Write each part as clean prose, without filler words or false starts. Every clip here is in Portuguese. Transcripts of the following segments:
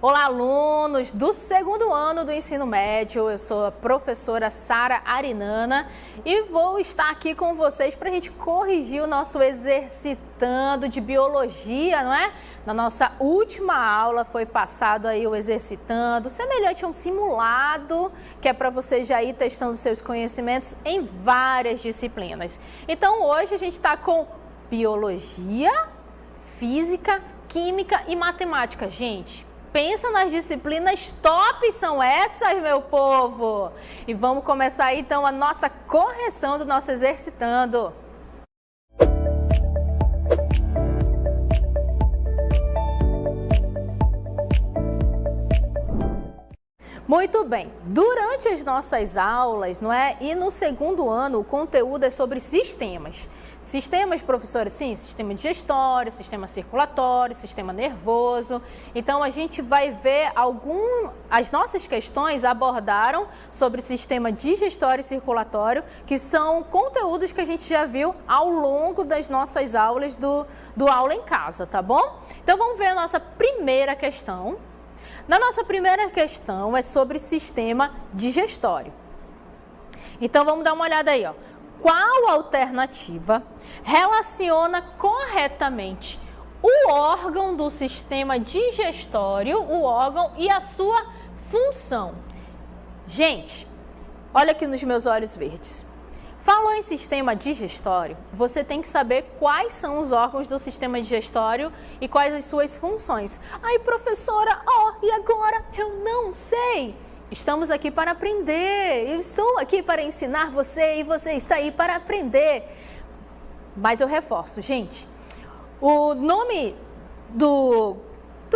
Olá, alunos do segundo ano do ensino médio. Eu sou a professora Sara Arinana e vou estar aqui com vocês para a gente corrigir o nosso exercitando de biologia, não é? Na nossa última aula foi passado aí o exercitando, semelhante a um simulado, que é para você já ir testando seus conhecimentos em várias disciplinas. Então hoje a gente está com biologia, física, química e matemática, gente. Pensa nas disciplinas top são essas, meu povo! E vamos começar aí, então, a nossa correção do nosso exercitando. Muito bem, durante as nossas aulas, não é? E no segundo ano, o conteúdo é sobre sistemas. Sistemas, professora, sim, sistema digestório, sistema circulatório, sistema nervoso. Então, a gente vai ver as nossas questões abordaram sobre sistema digestório e circulatório, que são conteúdos que a gente já viu ao longo das nossas aulas do Aula em Casa, tá bom? Então, vamos ver a nossa primeira questão. Na nossa primeira questão é sobre sistema digestório. Então, vamos dar uma olhada aí, ó. Qual alternativa relaciona corretamente o órgão do sistema digestório, o órgão e a sua função? Gente, olha aqui nos meus olhos verdes. Falou em sistema digestório, você tem que saber quais são os órgãos do sistema digestório e quais as suas funções. Aí, professora, e agora? Eu não sei. Estamos aqui para aprender, eu estou aqui para ensinar você e você está aí para aprender. Mas eu reforço, gente, o nome do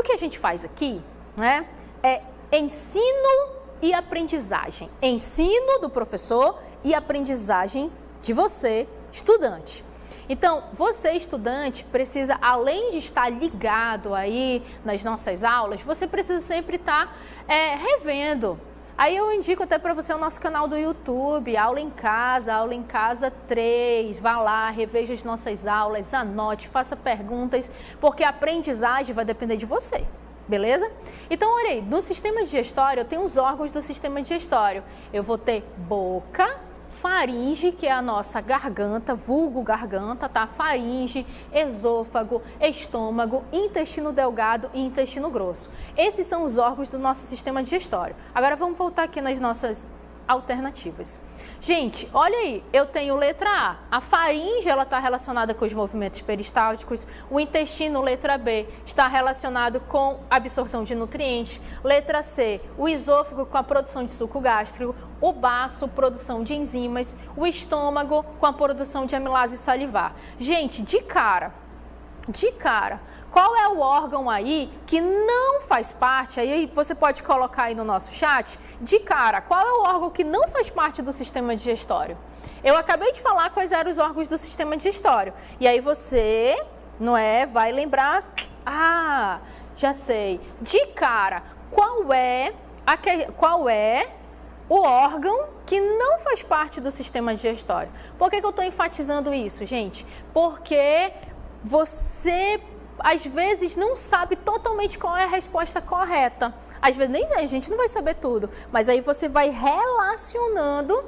que a gente faz aqui, né, é ensino e aprendizagem. Ensino do professor e aprendizagem de você, estudante. Então, você, estudante, precisa, além de estar ligado aí nas nossas aulas, você precisa sempre estar revendo. Aí eu indico até para você o nosso canal do YouTube, Aula em Casa 3. Vá lá, reveja as nossas aulas, anote, faça perguntas, porque a aprendizagem vai depender de você. Beleza? Então, olha aí, no sistema digestório, eu tenho os órgãos do sistema digestório. Eu vou ter boca, faringe, que é a nossa garganta, vulgo garganta, tá? Faringe, esôfago, estômago, intestino delgado e intestino grosso. Esses são os órgãos do nosso sistema digestório. Agora vamos voltar aqui nas nossas alternativas. Gente, olha aí, eu tenho letra A. A faringe, ela está relacionada com os movimentos peristálticos. O intestino, letra B, está relacionado com a absorção de nutrientes. Letra C, o esôfago com a produção de suco gástrico. O baço, produção de enzimas. O estômago com a produção de amilase salivar. Gente, de cara, qual é o órgão aí que não faz parte, aí você pode colocar aí no nosso chat, de cara, qual é o órgão que não faz parte do sistema digestório? Eu acabei de falar quais eram os órgãos do sistema digestório, e aí você, não é, vai lembrar, já sei, de cara, qual é o órgão que não faz parte do sistema digestório? Por que eu estou enfatizando isso, gente? Porque você às vezes não sabe totalmente qual é a resposta correta. Às vezes nem a gente não vai saber tudo, mas aí você vai relacionando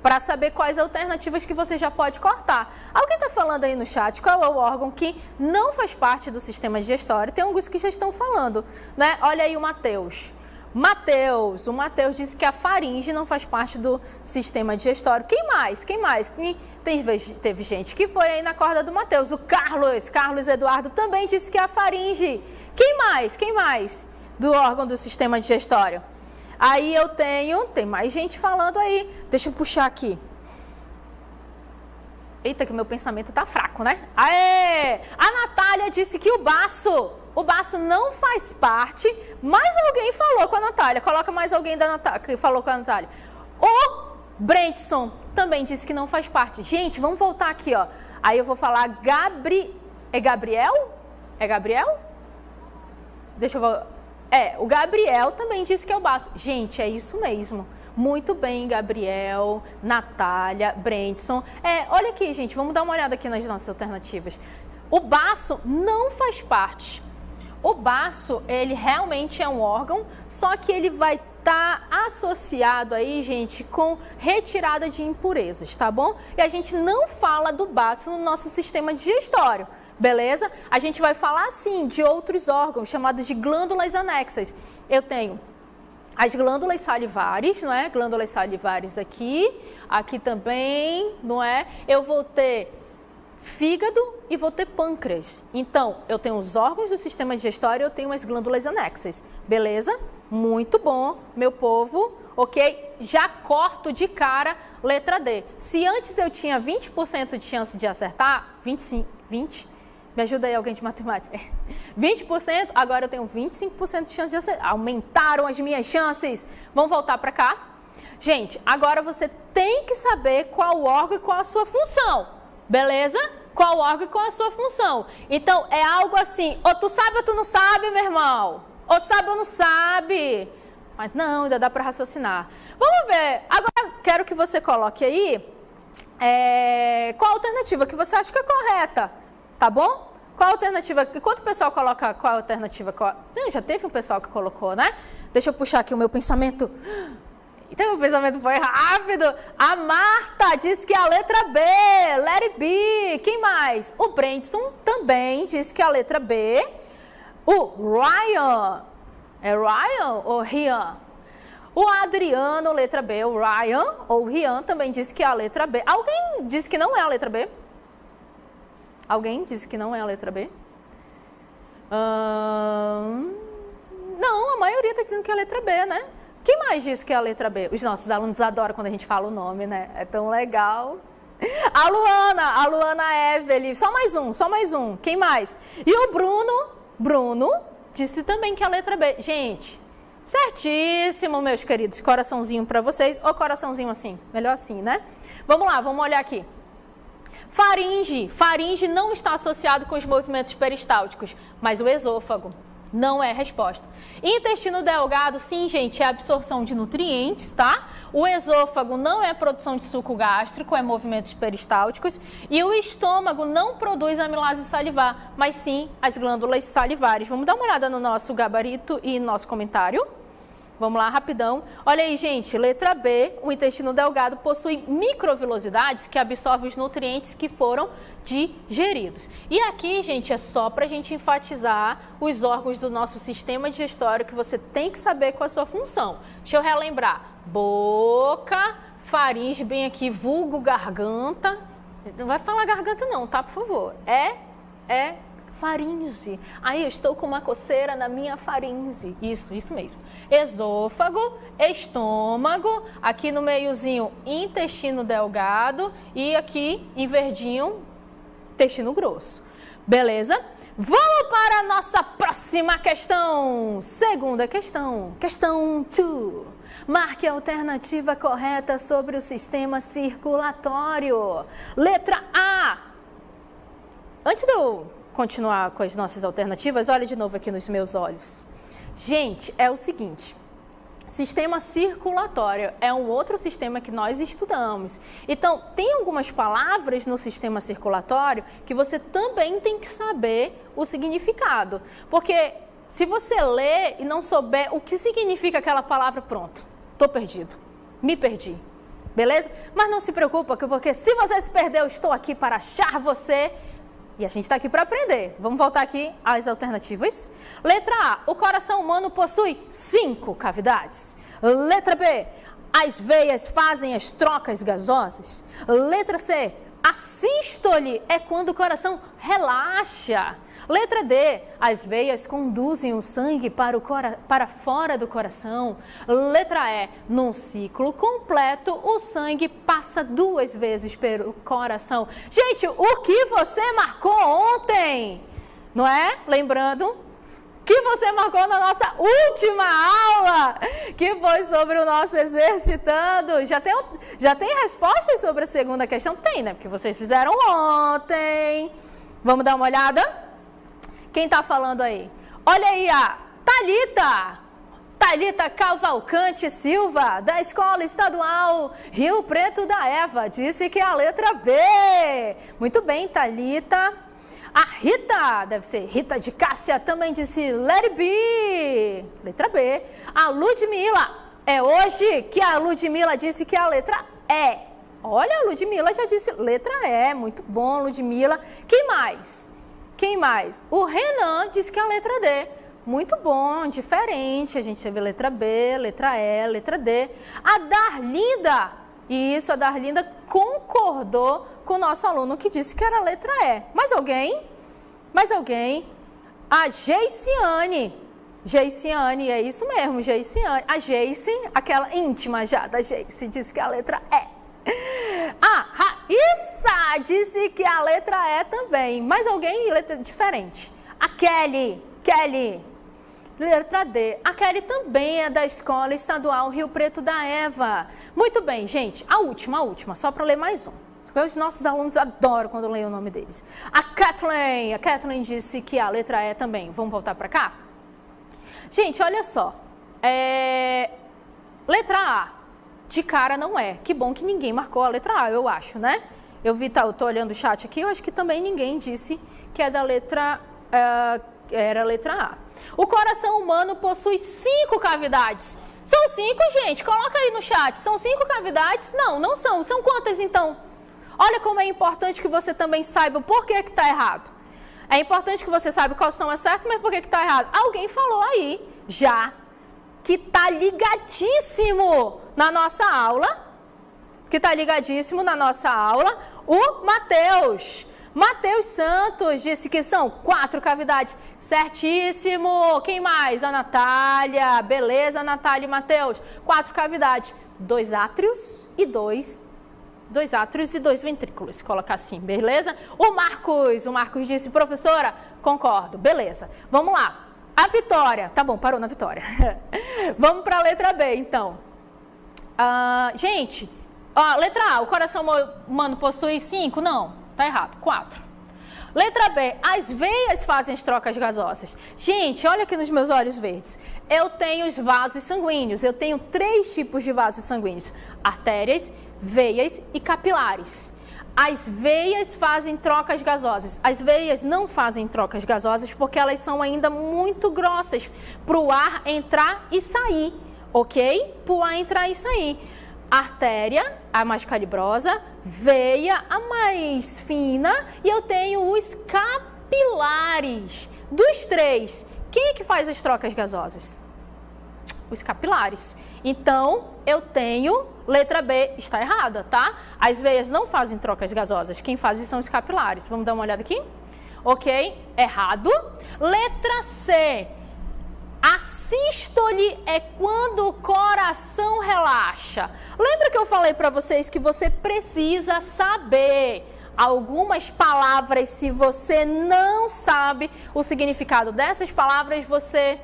para saber quais alternativas que você já pode cortar. Alguém está falando aí no chat qual é o órgão que não faz parte do sistema digestório? Tem alguns que já estão falando, né? Olha aí o Matheus. O Matheus disse que a faringe não faz parte do sistema digestório. Quem mais? Teve gente que foi aí na corda do Matheus. O Carlos Eduardo também disse que é a faringe. Quem mais? Do órgão do sistema digestório. Aí tem mais gente falando aí. Deixa eu puxar aqui. Eita, que o meu pensamento tá fraco, né? Aê! A Natália disse que o baço não faz parte. Mais alguém falou com a Natália. Coloca mais alguém da Natália que falou com a Natália. O Brentson também disse que não faz parte. Gente, vamos voltar aqui, ó. Aí eu vou falar É Gabriel? É Gabriel? Deixa eu ver. O Gabriel também disse que é o baço. Gente, é isso mesmo. Muito bem, Gabriel, Natália, Brendson. Olha aqui, gente, vamos dar uma olhada aqui nas nossas alternativas. O baço não faz parte. O baço, ele realmente é um órgão, só que ele vai estar associado aí, gente, com retirada de impurezas, tá bom? E a gente não fala do baço no nosso sistema digestório. Beleza? A gente vai falar, sim, de outros órgãos chamados de glândulas anexas. Eu tenho as glândulas salivares, não é? Glândulas salivares aqui também, não é? Eu vou ter fígado e vou ter pâncreas. Então, eu tenho os órgãos do sistema digestório e eu tenho as glândulas anexas. Beleza? Muito bom, meu povo. Ok? Já corto de cara letra D. Se antes eu tinha 20% de chance de acertar, 25, 20%. Me ajuda aí alguém de matemática. 20%, agora eu tenho 25% de chance de acertar. Aumentaram as minhas chances. Vamos voltar para cá. Gente, agora você tem que saber qual órgão e qual a sua função. Beleza? Qual órgão e qual a sua função. Então, é algo assim, ou tu sabe ou tu não sabe, meu irmão. Ou sabe ou não sabe. Mas não, ainda dá para raciocinar. Vamos ver. Agora, quero que você coloque aí qual a alternativa que você acha que é correta. Tá bom? Qual a alternativa? Enquanto o pessoal coloca qual a alternativa? Não, já teve um pessoal que colocou, né? Deixa eu puxar aqui o meu pensamento. Então, meu pensamento foi rápido. A Marta disse que é a letra B. Let it be. Quem mais? O Brendson também disse que é a letra B. O Ryan. É Ryan ou Rian? O Adriano, letra B. O Ryan ou Rian também disse que é a letra B. Alguém disse que não é a letra B? Alguém disse que não é a letra B? Não, a maioria está dizendo que é a letra B, né? Quem mais disse que é a letra B? Os nossos alunos adoram quando a gente fala o nome, né? É tão legal. A Luana Evelyn, só mais um. Quem mais? E o Bruno disse também que é a letra B. Gente, certíssimo, meus queridos. Coraçãozinho para vocês, ou coraçãozinho assim, melhor assim, né? Vamos lá, vamos olhar aqui. Faringe não está associado com os movimentos peristálticos, mas o esôfago não é resposta. Intestino delgado, sim, gente, é absorção de nutrientes, tá? O esôfago não é produção de suco gástrico, é movimentos peristálticos. E o estômago não produz amilase salivar, mas sim as glândulas salivares. Vamos dar uma olhada no nosso gabarito e no nosso comentário. Vamos lá, rapidão. Olha aí, gente, letra B, o intestino delgado possui microvilosidades que absorvem os nutrientes que foram digeridos. E aqui, gente, é só para a gente enfatizar os órgãos do nosso sistema digestório que você tem que saber qual a sua função. Deixa eu relembrar. Boca, faringe, bem aqui, vulgo garganta. Não vai falar garganta não, tá, por favor. Faringe. Aí eu estou com uma coceira na minha faringe. Isso mesmo. Esôfago, estômago, aqui no meiozinho intestino delgado e aqui em verdinho intestino grosso. Beleza? Vamos para a nossa próxima questão. Segunda questão. Questão 2. Marque a alternativa correta sobre o sistema circulatório. Letra A. Antes de eu continuar com as nossas alternativas, olha de novo aqui nos meus olhos. Gente, é o seguinte, sistema circulatório é um outro sistema que nós estudamos. Então, tem algumas palavras no sistema circulatório que você também tem que saber o significado. Porque se você ler e não souber o que significa aquela palavra, pronto, tô perdido, me perdi. Beleza? Mas não se preocupa, porque se você se perdeu, eu estou aqui para achar você. E a gente está aqui para aprender. Vamos voltar aqui às alternativas. Letra A, o coração humano possui 5 cavidades. Letra B, as veias fazem as trocas gasosas. Letra C, a sístole é quando o coração relaxa. Letra D, as veias conduzem o sangue para fora do coração. Letra E, num ciclo completo, o sangue passa 2 vezes pelo coração. Gente, o que você marcou ontem? Não é? Lembrando que você marcou na nossa última aula, que foi sobre o nosso exercitando. Já tem respostas sobre a segunda questão? Tem, né? Porque vocês fizeram ontem. Vamos dar uma olhada? Quem está falando aí? Olha aí, Thalita Cavalcante Silva, da Escola Estadual Rio Preto da Eva, disse que é a letra B. Muito bem, Thalita. A Rita, deve ser Rita de Cássia, também disse let it be, letra B. A Ludmila, é hoje que a Ludmila disse que é a letra E. Olha, a Ludmila já disse letra E, muito bom, Ludmila. Quem mais? O Renan disse que é a letra D. Muito bom, diferente. A gente teve letra B, letra E, letra D. A Darlinda, isso, a Darlinda concordou com o nosso aluno que disse que era a letra E. Mais alguém? A Geiciane, é isso mesmo, Geiciane. A Geice, aquela íntima já da Geice, disse que é a letra E. A Raíssa disse que a letra E também. Mais alguém? Letra diferente. A Kelly, letra D. A Kelly também é da Escola Estadual Rio Preto da Eva. Muito bem, gente. A última, só para ler mais um. Porque os nossos alunos adoram quando leem o nome deles. A Kathleen disse que a letra E também. Vamos voltar para cá? Gente, olha só. Letra A. De cara não é. Que bom que ninguém marcou a letra A, eu acho, né? Eu tô olhando o chat aqui, eu acho que também ninguém disse que é da letra... era a letra A. O coração humano possui 5 cavidades. São 5, gente? Coloca aí no chat. São 5 cavidades? Não são. São quantas, então? Olha como é importante que você também saiba por que está errado. É importante que você saiba quais são as certas, mas por que está errado? Alguém falou aí, já, que está ligadíssimo na nossa aula. O Matheus Santos disse que são 4 cavidades. Certíssimo. Quem mais? A Natália. Beleza, Natália e Matheus. 4 cavidades. 2 átrios e 2 ventrículos. Colocar assim, beleza? O Marcos disse, professora, concordo. Beleza. Vamos lá. A Vitória. Tá bom, parou na Vitória. Vamos para a letra B, então. Gente, letra A, o coração humano possui 5? Não, tá errado, 4. Letra B, as veias fazem as trocas gasosas. Gente, olha aqui nos meus olhos verdes. Eu tenho os vasos sanguíneos, eu tenho 3 tipos de vasos sanguíneos. Artérias, veias e capilares. As veias fazem trocas gasosas. As veias não fazem trocas gasosas porque elas são ainda muito grossas para o ar entrar e sair, ok? Para o ar entrar e sair. Artéria, a mais calibrosa, veia, a mais fina, e eu tenho os capilares. Dos 3, quem é que faz as trocas gasosas? Os capilares. Então, eu tenho... Letra B está errada, tá? As veias não fazem trocas gasosas. Quem faz são os capilares. Vamos dar uma olhada aqui? Ok, errado. Letra C. A sístole é quando o coração relaxa. Lembra que eu falei para vocês que você precisa saber algumas palavras? Se você não sabe o significado dessas palavras, você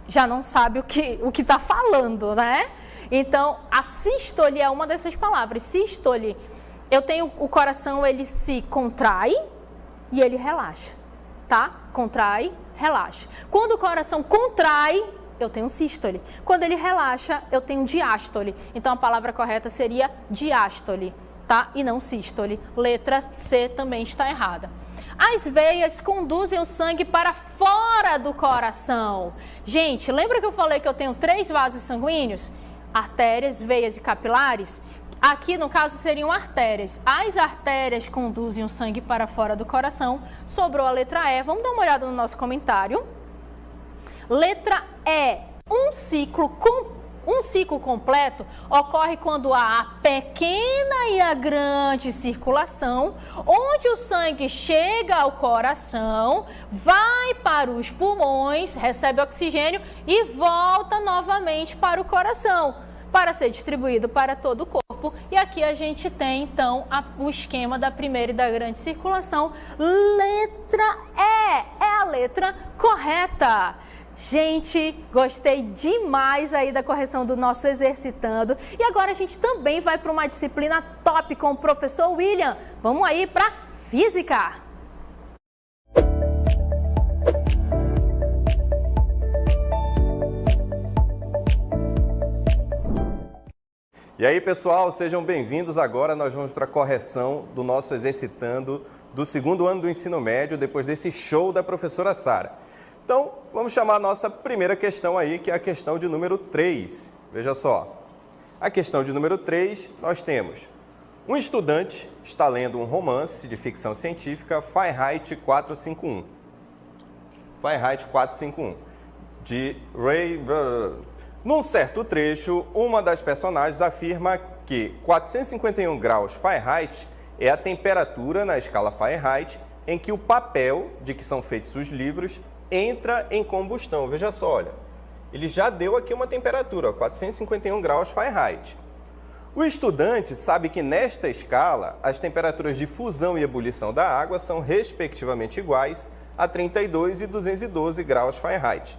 já não sabe o que está falando, né? Então, a sístole é uma dessas palavras. Sístole, eu tenho o coração, ele se contrai e ele relaxa, tá? Contrai, relaxa. Quando o coração contrai, eu tenho sístole. Quando ele relaxa, eu tenho diástole. Então, a palavra correta seria diástole, tá? E não sístole. Letra C também está errada. As veias conduzem o sangue para fora do coração. Gente, lembra que eu falei que eu tenho 3 vasos sanguíneos? Artérias, veias e capilares. Aqui, no caso, seriam artérias. As artérias conduzem o sangue para fora do coração. Sobrou a letra E. Vamos dar uma olhada no nosso comentário. Letra E. Um ciclo completo ocorre quando há a pequena e a grande circulação, onde o sangue chega ao coração, vai para os pulmões, recebe oxigênio e volta novamente para o coração, para ser distribuído para todo o corpo. E aqui a gente tem, então, o esquema da primeira e da grande circulação. Letra E é a letra correta. Gente, gostei demais aí da correção do nosso exercitando. E agora a gente também vai para uma disciplina top com o professor William. Vamos aí para Física. E aí, pessoal, sejam bem-vindos. Agora nós vamos para a correção do nosso Exercitando do segundo ano do ensino médio, depois desse show da professora Sara. Então, vamos chamar a nossa primeira questão aí, que é a questão de número 3. Veja só, a questão de número 3, nós temos um estudante está lendo um romance de ficção científica, Fahrenheit 451. Fahrenheit 451, de Ray Bradbury. Num certo trecho, uma das personagens afirma que 451 graus Fahrenheit é a temperatura na escala Fahrenheit em que o papel de que são feitos os livros entra em combustão. Veja só, olha, ele já deu aqui uma temperatura, ó, 451 graus Fahrenheit. O estudante sabe que nesta escala, as temperaturas de fusão e ebulição da água são respectivamente iguais a 32 e 212 graus Fahrenheit.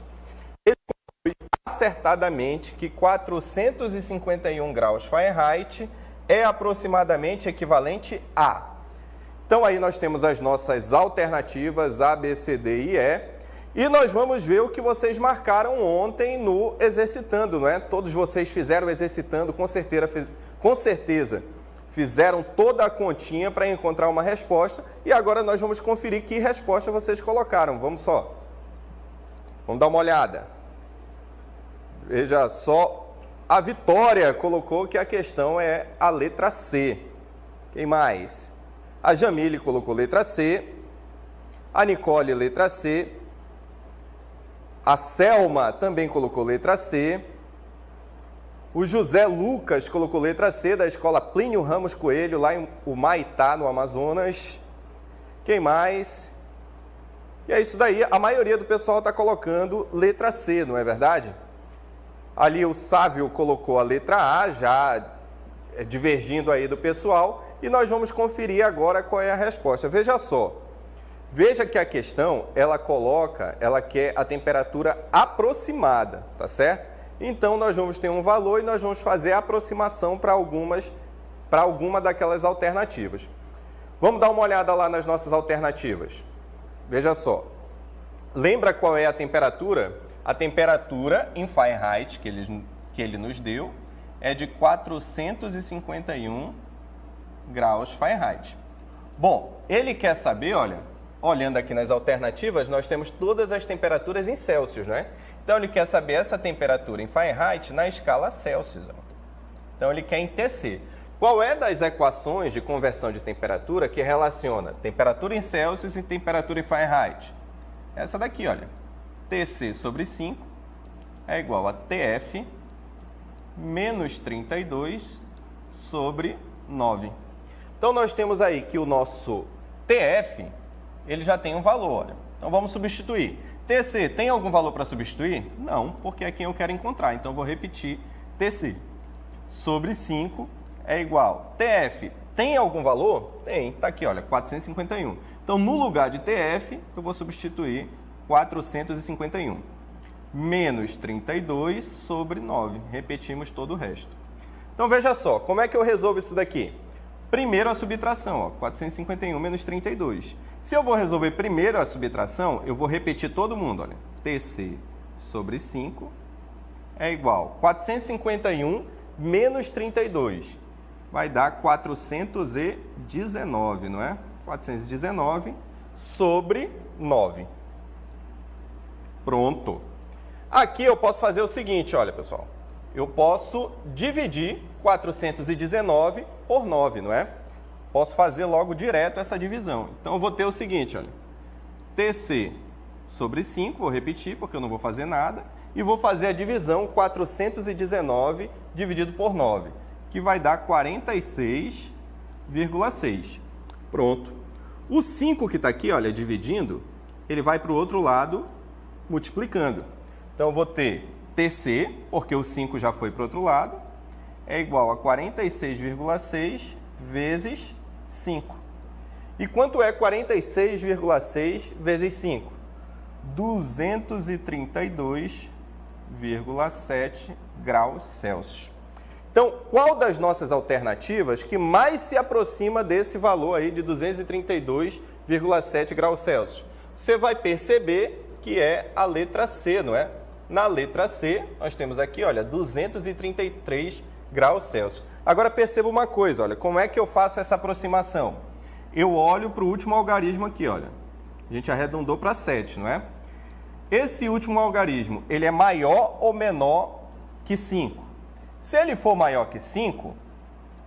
Ele conclui acertadamente que 451 graus Fahrenheit é aproximadamente equivalente a... Então aí nós temos as nossas alternativas A, B, C, D e E. E nós vamos ver o que vocês marcaram ontem no Exercitando, não é? Todos vocês fizeram Exercitando, com certeza fizeram toda a continha para encontrar uma resposta. E agora nós vamos conferir que resposta vocês colocaram. Vamos só. Vamos dar uma olhada. Veja só, a Vitória colocou que a questão é a letra C. Quem mais? A Jamile colocou letra C. A Nicole, letra C. A Selma também colocou letra C. O José Lucas colocou letra C, da escola Plínio Ramos Coelho, lá em Humaitá, no Amazonas. Quem mais? E é isso daí, a maioria do pessoal está colocando letra C, não é verdade? Ali o Sávio colocou a letra A, já divergindo aí do pessoal, e nós vamos conferir agora qual é a resposta. Veja só, veja que a questão, ela quer a temperatura aproximada, tá certo? Então nós vamos ter um valor e nós vamos fazer a aproximação para alguma daquelas alternativas. Vamos dar uma olhada lá nas nossas alternativas. Veja só, lembra qual é a temperatura? A temperatura em Fahrenheit que ele nos deu é de 451 graus Fahrenheit. Bom, ele quer saber, olha, olhando aqui nas alternativas, nós temos todas as temperaturas em Celsius, né? Então ele quer saber essa temperatura em Fahrenheit na escala Celsius. Então ele quer em TC. Qual é das equações de conversão de temperatura que relaciona temperatura em Celsius e temperatura em Fahrenheit? Essa daqui, olha. TC sobre 5 é igual a TF menos 32 sobre 9. Então nós temos aí que o nosso TF, ele já tem um valor, olha. Então vamos substituir. TC tem algum valor para substituir? Não, porque é quem eu quero encontrar. Então eu vou repetir TC sobre 5 é igual. TF tem algum valor? Tem, está aqui, olha, 451. Então, no lugar de TF, eu vou substituir 451. Menos 32 sobre 9. Repetimos todo o resto. Então, veja só, como é que eu resolvo isso daqui? Primeiro a subtração, ó, 451 menos 32. Se eu vou resolver primeiro a subtração, eu vou repetir todo mundo, olha. TC sobre 5 é igual 451 menos 32. Vai dar 419, não é? 419 sobre 9. Pronto. Aqui eu posso fazer o seguinte, olha, pessoal. Eu posso dividir 419 por 9, não é? Posso fazer logo direto essa divisão. Então, eu vou ter o seguinte, olha. TC sobre 5, vou repetir, porque eu não vou fazer nada. E vou fazer a divisão 419 dividido por 9, que vai dar 46,6. Pronto. O 5 que está aqui, olha, dividindo, ele vai para o outro lado multiplicando. Então, eu vou ter TC, porque o 5 já foi para o outro lado, é igual a 46,6 vezes 5. E quanto é 46,6 vezes 5? 232,7 graus Celsius. Então, qual das nossas alternativas que mais se aproxima desse valor aí de 232,7 graus Celsius? Você vai perceber que é a letra C, não é? Na letra C, nós temos aqui, olha, 233,7 graus Celsius. Agora perceba uma coisa, olha, como é que eu faço essa aproximação? Eu olho para o último algarismo aqui, olha. A gente arredondou para 7, não é? Esse último algarismo, ele é maior ou menor que 5? Se ele for maior que 5,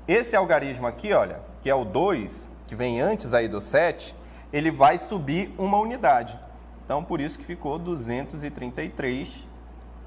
esse algarismo aqui, olha, que é o 2, que vem antes aí do 7, ele vai subir uma unidade. Então, por isso que ficou 233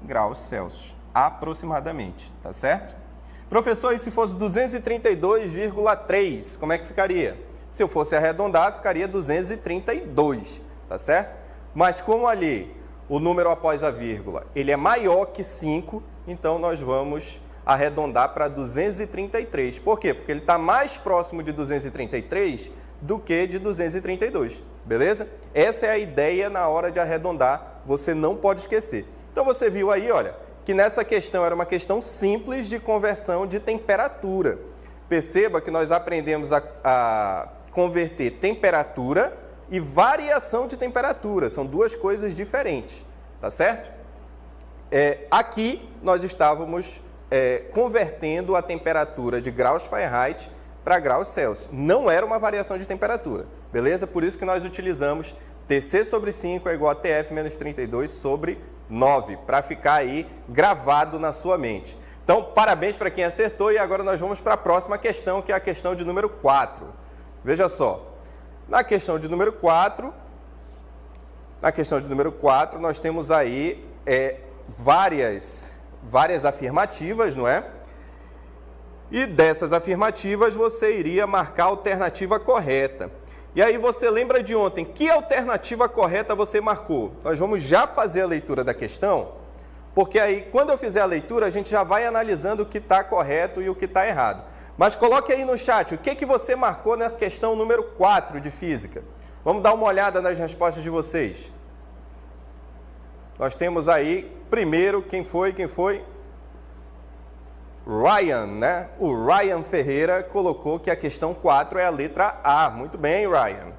graus Celsius, aproximadamente, tá certo? Professor, e se fosse 232,3, como é que ficaria? Se eu fosse arredondar, ficaria 232, tá certo? Mas como ali o número após a vírgula, ele é maior que 5, então nós vamos arredondar para 233. Por quê? Porque ele está mais próximo de 233 do que de 232, beleza? Essa é a ideia na hora de arredondar, você não pode esquecer. Então você viu aí, olha, que nessa questão era uma questão simples de conversão de temperatura. Perceba que nós aprendemos a converter temperatura e variação de temperatura, são duas coisas diferentes, tá certo? Aqui nós estávamos convertendo a temperatura de graus Fahrenheit para graus Celsius. Não era uma variação de temperatura, beleza? Por isso que nós utilizamos TC sobre 5 é igual a TF menos 32 sobre 9, para ficar aí gravado na sua mente. Então, parabéns para quem acertou e agora nós vamos para a próxima questão, que é a questão de número 4. Veja só, na questão de número 4, nós temos aí várias afirmativas, não é? E dessas afirmativas você iria marcar a alternativa correta. E aí você lembra de ontem, que alternativa correta você marcou? Nós vamos já fazer a leitura da questão, porque aí quando eu fizer a leitura a gente já vai analisando o que está correto e o que está errado. Mas coloque aí no chat o que você marcou na questão número 4 de física. Vamos dar uma olhada nas respostas de vocês. Nós temos aí, primeiro, quem foi? Ryan, né? O Ryan Ferreira colocou que a questão 4 é a letra A. Muito bem, Ryan.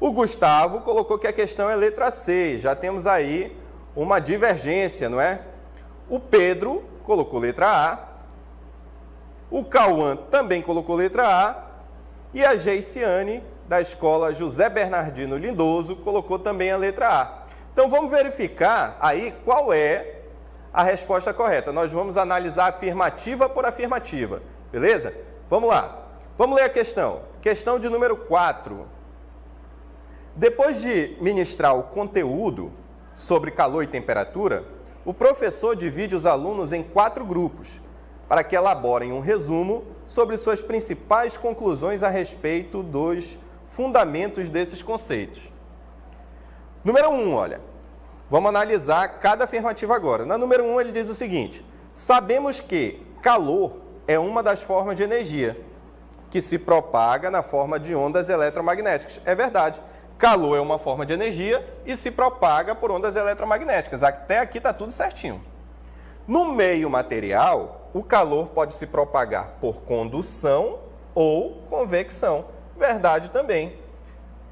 O Gustavo colocou que a questão é a letra C. Já temos aí uma divergência, não é? O Pedro colocou letra A. O Cauã também colocou letra A. E a Geiciane, da escola José Bernardino Lindoso, colocou também a letra A. Então, vamos verificar aí qual é a resposta correta. Nós vamos analisar afirmativa por afirmativa, beleza? Vamos lá. Vamos ler a questão. Questão de número 4. Depois de ministrar o conteúdo sobre calor e temperatura, o professor divide os alunos em 4 grupos, para que elaborem um resumo sobre suas principais conclusões a respeito dos fundamentos desses conceitos. Número 1, olha. Vamos analisar cada afirmativa agora. Na número 1, ele diz o seguinte: sabemos que calor é uma das formas de energia que se propaga na forma de ondas eletromagnéticas. É verdade. Calor é uma forma de energia e se propaga por ondas eletromagnéticas. Até aqui está tudo certinho. No meio material, o calor pode se propagar por condução ou convecção. Verdade também.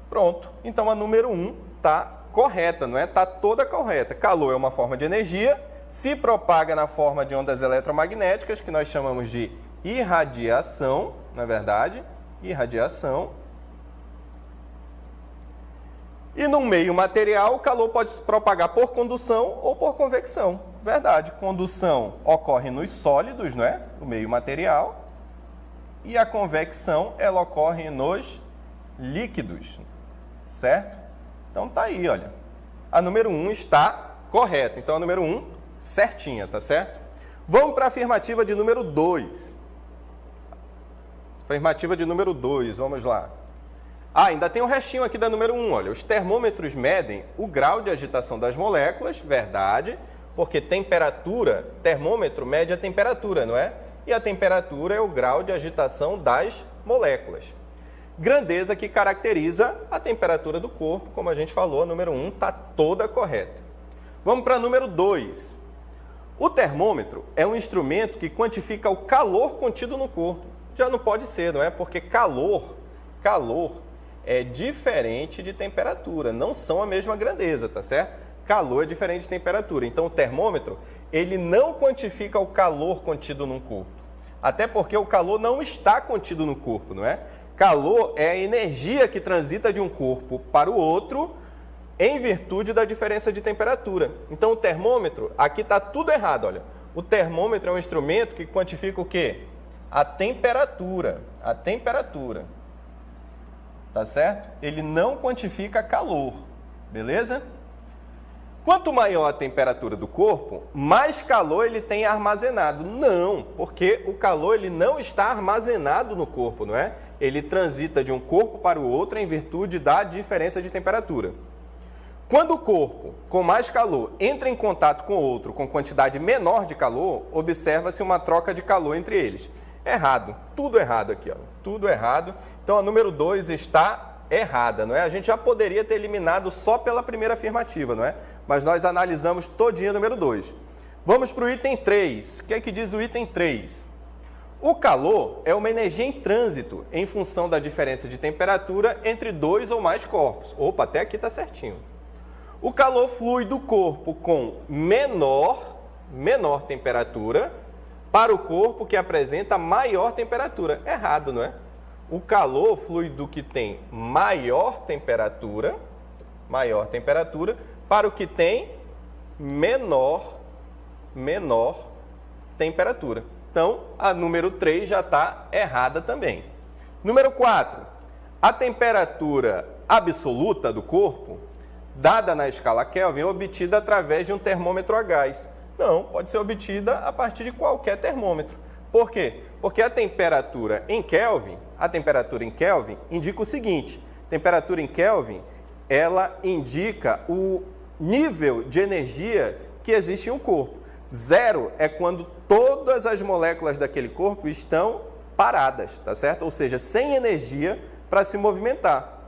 Pronto. Então, a número 1 está correta, não é? Está toda correta. Calor é uma forma de energia, se propaga na forma de ondas eletromagnéticas, que nós chamamos de irradiação, na verdade, irradiação. E no meio material, o calor pode se propagar por condução ou por convecção. Verdade, condução ocorre nos sólidos, não é? No meio material. E a convecção, ela ocorre nos líquidos, certo? Então tá aí, olha. A número 1 está correta. Então a número 1 certinha, tá certo? Vamos para a afirmativa de número 2. Afirmativa de número 2, vamos lá. Ainda tem um restinho aqui da número 1, olha. Os termômetros medem o grau de agitação das moléculas, verdade, porque temperatura, termômetro mede a temperatura, não é? E a temperatura é o grau de agitação das moléculas. Grandeza que caracteriza a temperatura do corpo, como a gente falou, a número 1 está toda correta. Vamos para a número 2. O termômetro é um instrumento que quantifica o calor contido no corpo. Já não pode ser, não é? Porque calor é diferente de temperatura, não são a mesma grandeza, tá certo? Calor é diferente de temperatura. Então, o termômetro, ele não quantifica o calor contido num corpo. Até porque o calor não está contido no corpo, não é? Calor é a energia que transita de um corpo para o outro em virtude da diferença de temperatura. Então, o termômetro, aqui está tudo errado, olha. O termômetro é um instrumento que quantifica o quê? A temperatura. A temperatura. Tá certo? Ele não quantifica calor. Beleza? Quanto maior a temperatura do corpo, mais calor ele tem armazenado. Não, porque o calor ele não está armazenado no corpo, não é? Ele transita de um corpo para o outro em virtude da diferença de temperatura. Quando o corpo com mais calor entra em contato com outro com quantidade menor de calor, observa-se uma troca de calor entre eles. Errado, tudo errado aqui, ó. Tudo errado. Então a número 2 está errada, não é? A gente já poderia ter eliminado só pela primeira afirmativa, não é? Mas nós analisamos todinha número 2. Vamos para o item 3. O que é que diz o item 3? O calor é uma energia em trânsito em função da diferença de temperatura entre dois ou mais corpos. Opa, até aqui está certinho. O calor flui do corpo com menor temperatura para o corpo que apresenta maior temperatura. Errado, não é? O calor flui do que tem maior temperatura para o que tem menor temperatura. Então, a número 3 já está errada também. Número 4. A temperatura absoluta do corpo, dada na escala Kelvin, é obtida através de um termômetro a gás. Não, pode ser obtida a partir de qualquer termômetro. Por quê? Porque a temperatura em Kelvin indica o seguinte: temperatura em Kelvin, ela indica o nível de energia que existe em um corpo. 0 é quando todas as moléculas daquele corpo estão paradas, tá certo? Ou seja, sem energia para se movimentar.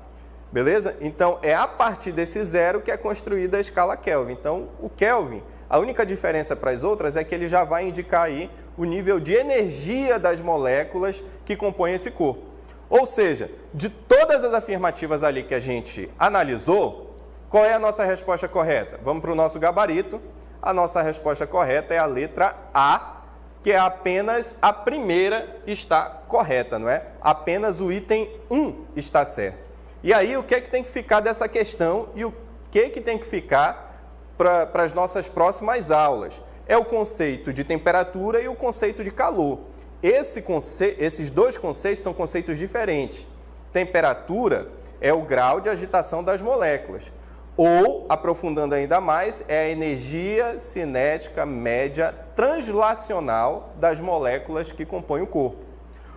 Beleza? Então, é a partir desse 0 que é construída a escala Kelvin. Então, o Kelvin, a única diferença para as outras é que ele já vai indicar aí o nível de energia das moléculas que compõem esse corpo. Ou seja, de todas as afirmativas ali que a gente analisou, qual é a nossa resposta correta? Vamos para o nosso gabarito. A nossa resposta correta é a letra A, que é apenas a primeira está correta, não é? Apenas o item 1 está certo. E aí, o que é que tem que ficar dessa questão e o que é que tem que ficar para as nossas próximas aulas? É o conceito de temperatura e o conceito de calor. Esses dois conceitos são conceitos diferentes. Temperatura é o grau de agitação das moléculas. Ou, aprofundando ainda mais, é a energia cinética média translacional das moléculas que compõem o corpo.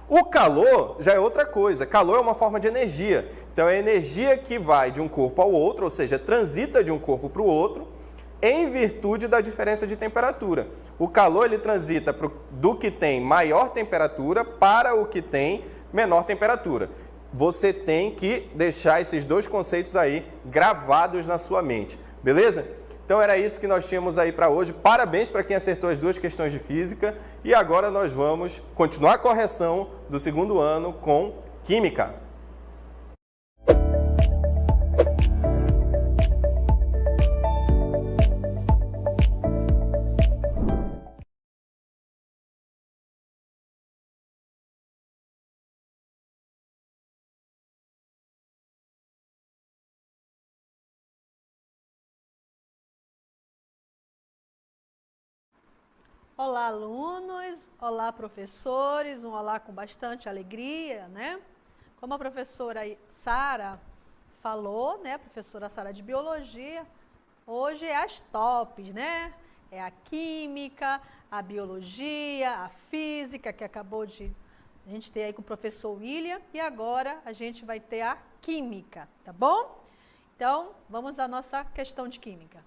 O calor já é outra coisa. Calor é uma forma de energia. Então, é a energia que vai de um corpo ao outro, ou seja, transita de um corpo para o outro, em virtude da diferença de temperatura. O calor ele transita do que tem maior temperatura para o que tem menor temperatura. Você tem que deixar esses dois conceitos aí gravados na sua mente, beleza? Então era isso que nós tínhamos aí para hoje. Parabéns para quem acertou as duas questões de física. E agora nós vamos continuar a correção do segundo ano com Química. Olá, alunos! Olá, professores! Um olá com bastante alegria, né? Como a professora Sara falou, né? A professora Sara de Biologia, hoje é as tops, né? É a Química, a Biologia, a Física, que acabou de a gente ter aí com o professor William, e agora a gente vai ter a Química, tá bom? Então, vamos à nossa questão de Química.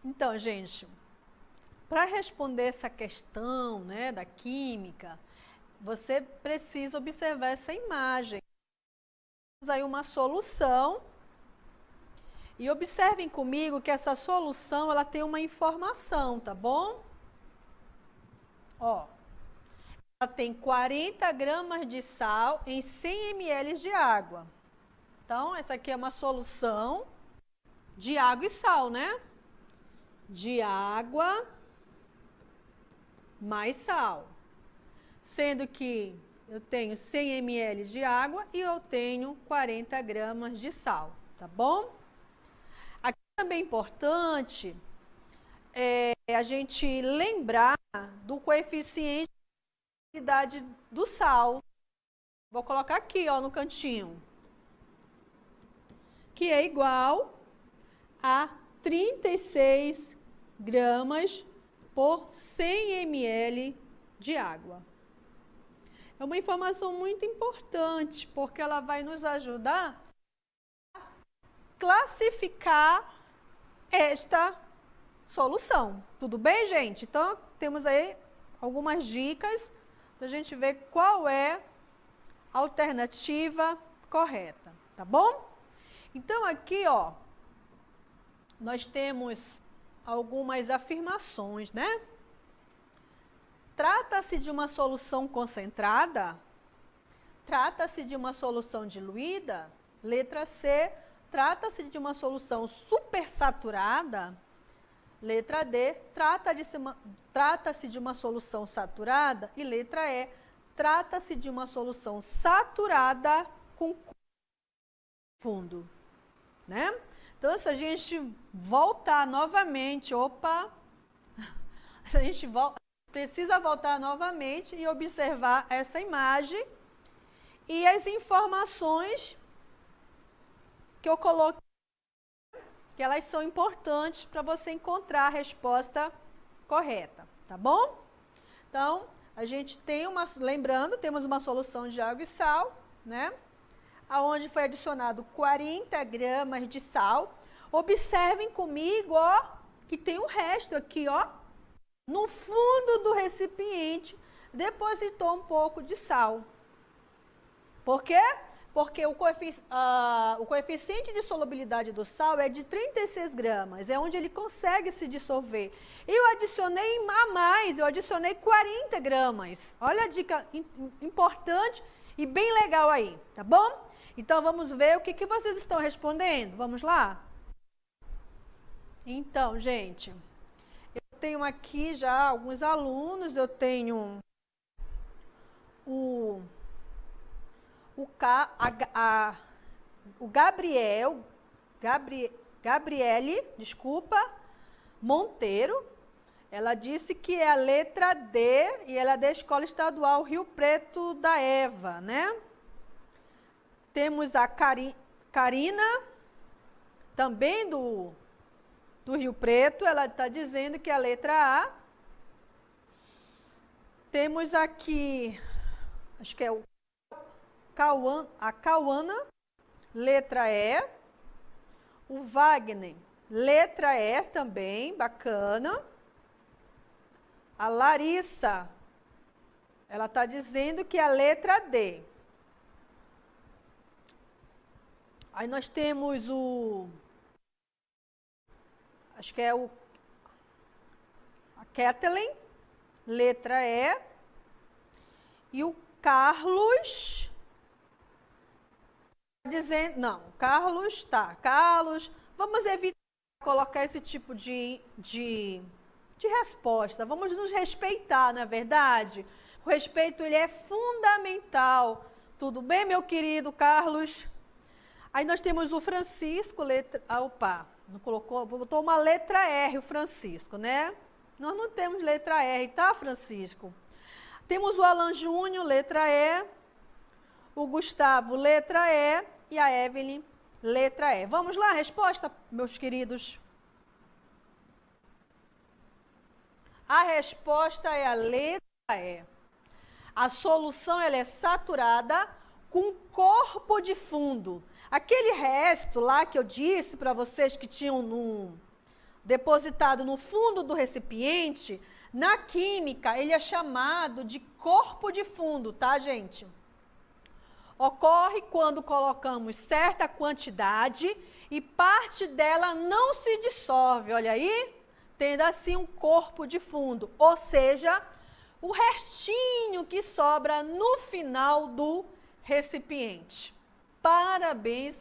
Então, gente, para responder essa questão, né, da química, você precisa observar essa imagem. Temos aí uma solução e observem comigo que essa solução ela tem uma informação, tá bom? Ó, ela tem 40 gramas de sal em 100 ml de água. Então, essa aqui é uma solução de água e sal, né? De água mais sal. Sendo que eu tenho 100 ml de água e eu tenho 40 gramas de sal, tá bom? Aqui também é importante a gente lembrar do coeficiente de salinidade do sal. Vou colocar aqui, ó, no cantinho. Que é igual a 36 gramas por 100 ml de água. É uma informação muito importante, porque ela vai nos ajudar a classificar esta solução. Tudo bem, gente? Então, temos aí algumas dicas para a gente ver qual é a alternativa correta, tá bom? Então, aqui, ó, nós temos algumas afirmações, né? Trata-se de uma solução concentrada? Trata-se de uma solução diluída? Letra C. Trata-se de uma solução supersaturada? Letra D. Trata-se de uma solução saturada? E letra E. Trata-se de uma solução saturada com fundo, né? Então, se a gente voltar novamente, a gente precisa voltar novamente e observar essa imagem e as informações que eu coloquei, que elas são importantes para você encontrar a resposta correta, tá bom? Então, a gente tem lembrando, temos uma solução de água e sal, né? Aonde foi adicionado 40 gramas de sal. Observem comigo, ó, que tem um resto aqui, ó. No fundo do recipiente, depositou um pouco de sal. Por quê? Porque o coeficiente de solubilidade do sal é de 36 gramas, é onde ele consegue se dissolver. Eu adicionei a mais, eu adicionei 40 gramas. Olha a dica importante e bem legal aí, tá bom? Então, vamos ver o que vocês estão respondendo. Vamos lá? Então, gente, eu tenho aqui já alguns alunos, eu tenho o Gabriele, Monteiro. Ela disse que é a letra D e ela é da Escola Estadual Rio Preto da Eva, né? Temos a Karina, também do Rio Preto, ela está dizendo que é a letra A. Temos aqui, acho que é a Cauana, letra E. O Wagner, letra E também, bacana. A Larissa, ela está dizendo que é a letra D. Aí nós temos acho que é a Kathleen, letra E. E o Carlos, dizendo, não, Carlos, vamos evitar colocar esse tipo de resposta. Vamos nos respeitar, não é verdade? O respeito, ele é fundamental. Tudo bem, meu querido Carlos? Aí nós temos o Francisco, letra... não colocou, botou uma letra R, o Francisco, né? Nós não temos letra R, tá, Francisco? Temos o Alan Júnior, letra E. O Gustavo, letra E. E a Evelyn, letra E. Vamos lá, a resposta, meus queridos? A resposta é a letra E. A solução, ela é saturada com corpo de fundo. Aquele resto lá que eu disse para vocês que tinham depositado no fundo do recipiente, na química ele é chamado de corpo de fundo, tá, gente? Ocorre quando colocamos certa quantidade e parte dela não se dissolve, olha aí, tendo assim um corpo de fundo, ou seja, o restinho que sobra no final do recipiente. Parabéns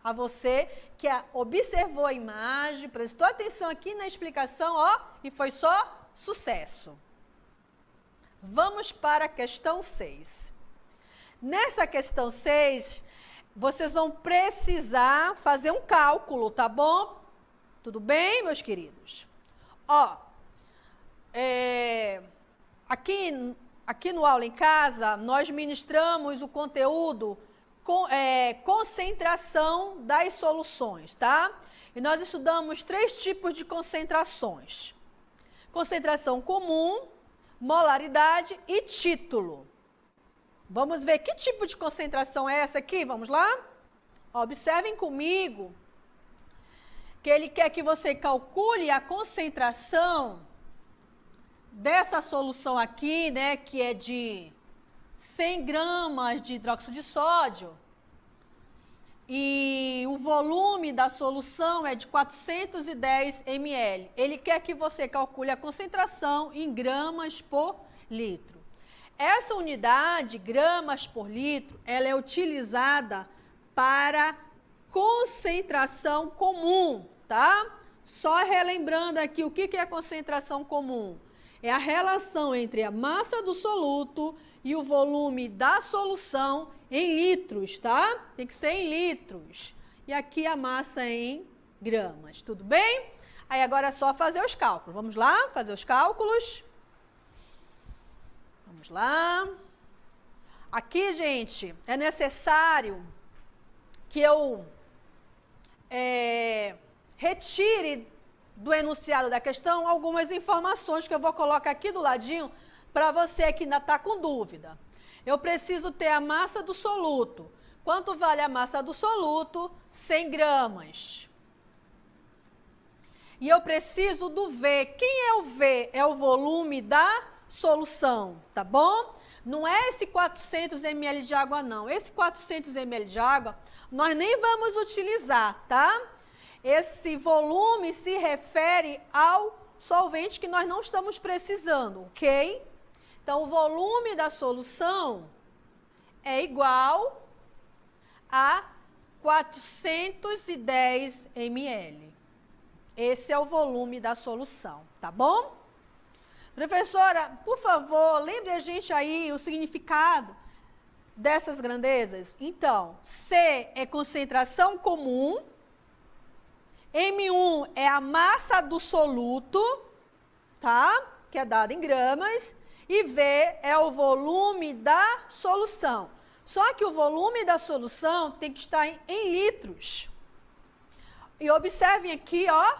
a você que observou a imagem, prestou atenção aqui na explicação, ó, e foi só sucesso. Vamos para a questão 6. Nessa questão 6, vocês vão precisar fazer um cálculo, tá bom? Tudo bem, meus queridos? Ó, aqui no Aula em Casa, nós ministramos o conteúdo concentração das soluções, tá? E nós estudamos 3 tipos de concentrações. Concentração comum, molaridade e título. Vamos ver que tipo de concentração é essa aqui? Vamos lá? Observem comigo que ele quer que você calcule a concentração dessa solução aqui, né, que é de 100 gramas de hidróxido de sódio, e o volume da solução é de 410 ml. Ele quer que você calcule a concentração em gramas por litro. Essa unidade, gramas por litro, ela é utilizada para concentração comum, tá? Só relembrando aqui o que é concentração comum. É a relação entre a massa do soluto e o volume da solução em litros, tá? Tem que ser em litros. E aqui a massa em gramas, tudo bem? Aí agora é só fazer os cálculos. Vamos lá, fazer os cálculos. Vamos lá. Aqui, gente, é necessário que eu retire do enunciado da questão algumas informações que eu vou colocar aqui do ladinho para você que ainda está com dúvida. Eu preciso ter a massa do soluto. Quanto vale a massa do soluto? 100 gramas. E eu preciso do V. Quem é o V? É o volume da solução, tá bom? Não é esse 400 ml de água, não. Esse 400 ml de água nós nem vamos utilizar, tá? Esse volume se refere ao solvente que nós não estamos precisando, ok? Então, o volume da solução é igual a 410 ml. Esse é o volume da solução, tá bom? Professora, por favor, lembre a gente aí o significado dessas grandezas. Então, C é concentração comum, M1 é a massa do soluto, tá? Que é dada em gramas, e V é o volume da solução. Só que o volume da solução tem que estar em litros. E observem aqui, ó,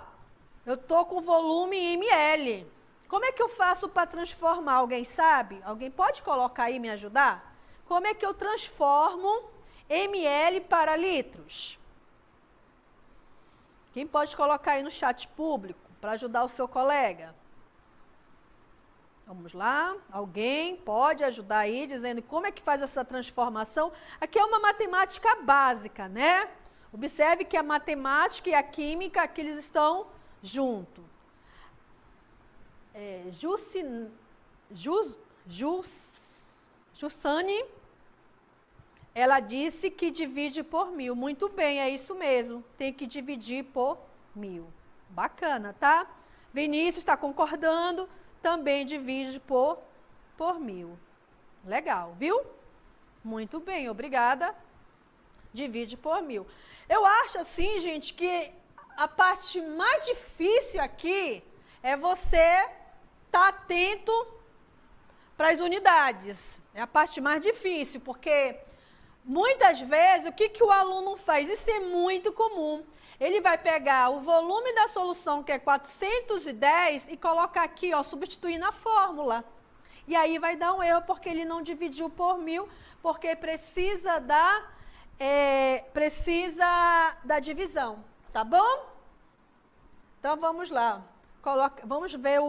eu tô com volume em ml. Como é que eu faço para transformar? Alguém sabe? Alguém pode colocar aí e me ajudar? Como é que eu transformo ml para litros? Quem pode colocar aí no chat público para ajudar o seu colega? Vamos lá, alguém pode ajudar aí, dizendo como é que faz essa transformação? Aqui é uma matemática básica, né? Observe que a matemática e a química, aqui eles estão juntos. Jussane, ela disse que divide por 1000. Muito bem, é isso mesmo. Tem que dividir por 1000. Bacana, tá? Vinícius está concordando. Também divide por 1000. Legal, viu? Muito bem, obrigada. Divide por 1000. Eu acho assim, gente, que a parte mais difícil aqui é você estar atento para as unidades. É a parte mais difícil, porque muitas vezes o que o aluno faz? Isso é muito comum. Ele vai pegar o volume da solução, que é 410, e colocar aqui, ó, substituir na fórmula. E aí vai dar um erro, porque ele não dividiu por 1000, porque precisa da divisão, tá bom? Então, vamos lá. Vamos ver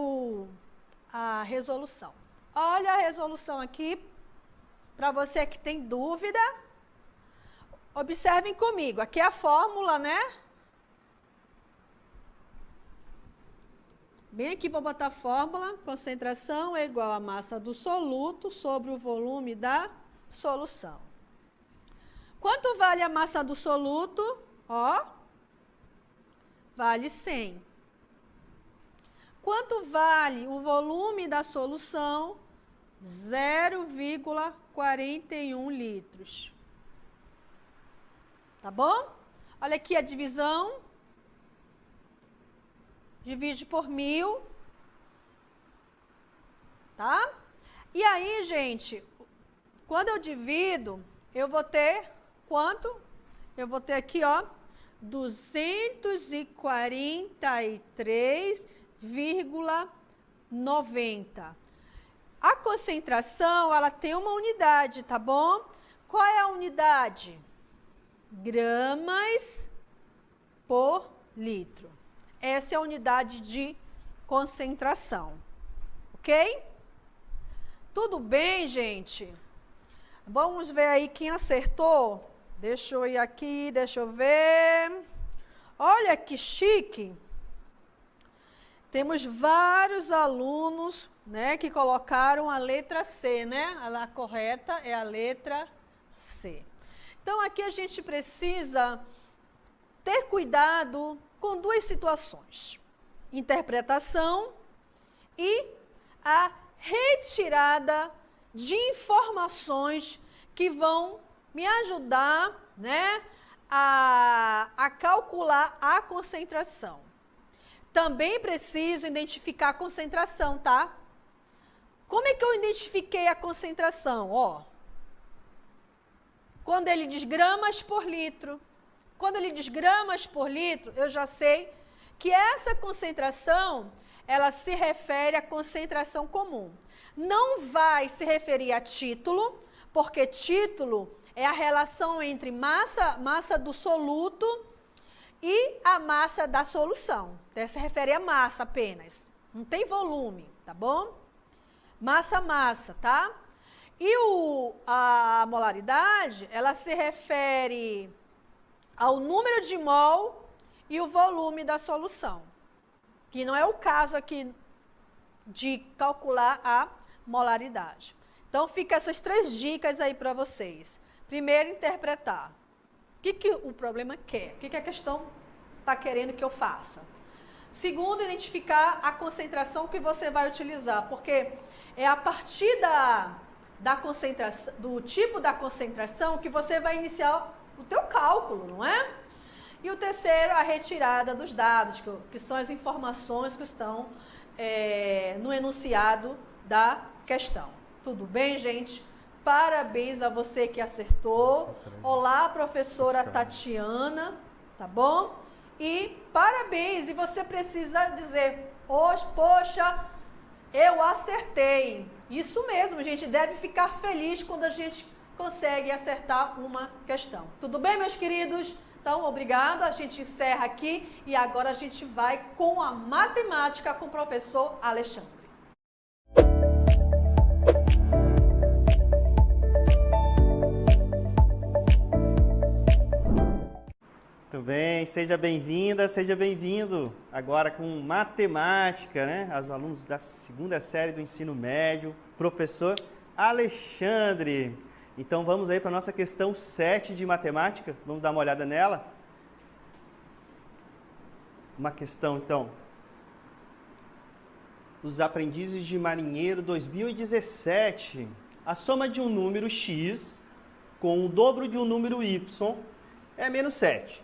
a resolução. Olha a resolução aqui, para você que tem dúvida. Observem comigo, aqui é a fórmula, né? Bem aqui vou botar a fórmula. Concentração é igual a massa do soluto sobre o volume da solução. Quanto vale a massa do soluto? Ó, vale 100. Quanto vale o volume da solução? 0,41 litros. Tá bom? Olha aqui a divisão. Divide por 1000. Tá? E aí, gente, quando eu divido, eu vou ter quanto? Eu vou ter aqui, ó, 243,90. A concentração, ela tem uma unidade, tá bom? Qual é a unidade? Gramas por litro. Essa é a unidade de concentração, ok? Tudo bem, gente? Vamos ver aí quem acertou. Deixa eu ir aqui, deixa eu ver. Olha que chique. Temos vários alunos, né, que colocaram a letra C, né? A correta é a letra C. Então, aqui a gente precisa ter cuidado com duas situações: interpretação e a retirada de informações que vão me ajudar, né, a calcular a concentração. Também preciso identificar a concentração, tá? Como é que eu identifiquei a concentração? Ó, quando ele diz gramas por litro. Quando ele diz gramas por litro, eu já sei que essa concentração, ela se refere à concentração comum. Não vai se referir a título, porque título é a relação entre massa do soluto e a massa da solução. Então, se refere a massa apenas, não tem volume, tá bom? Massa, tá? E a molaridade, ela se refere ao número de mol e o volume da solução, que não é o caso aqui de calcular a molaridade. Então, fica essas 3 dicas aí para vocês. Primeiro, interpretar. O que o problema quer? O que a questão está querendo que eu faça? Segundo, identificar a concentração que você vai utilizar, porque é a partir da concentração, do tipo da concentração, que você vai iniciar o teu cálculo, não é? E o terceiro, a retirada dos dados, que são as informações que estão no enunciado da questão. Tudo bem, gente? Parabéns a você que acertou. Olá, professora Tatiana, tá bom? E parabéns, e você precisa dizer, poxa, eu acertei. Isso mesmo, a gente deve ficar feliz quando a gente consegue acertar uma questão. Tudo bem, meus queridos? Então, obrigado, a gente encerra aqui e agora a gente vai com a matemática com o professor Alexandre. Muito bem, seja bem-vinda, seja bem-vindo agora com matemática, né? Os alunos da 2ª série do ensino médio, professor Alexandre. Então vamos aí para a nossa questão 7 de matemática, vamos dar uma olhada nela. Uma questão então, os aprendizes de marinheiro 2017. A soma de um número x com o dobro de um número y é menos 7.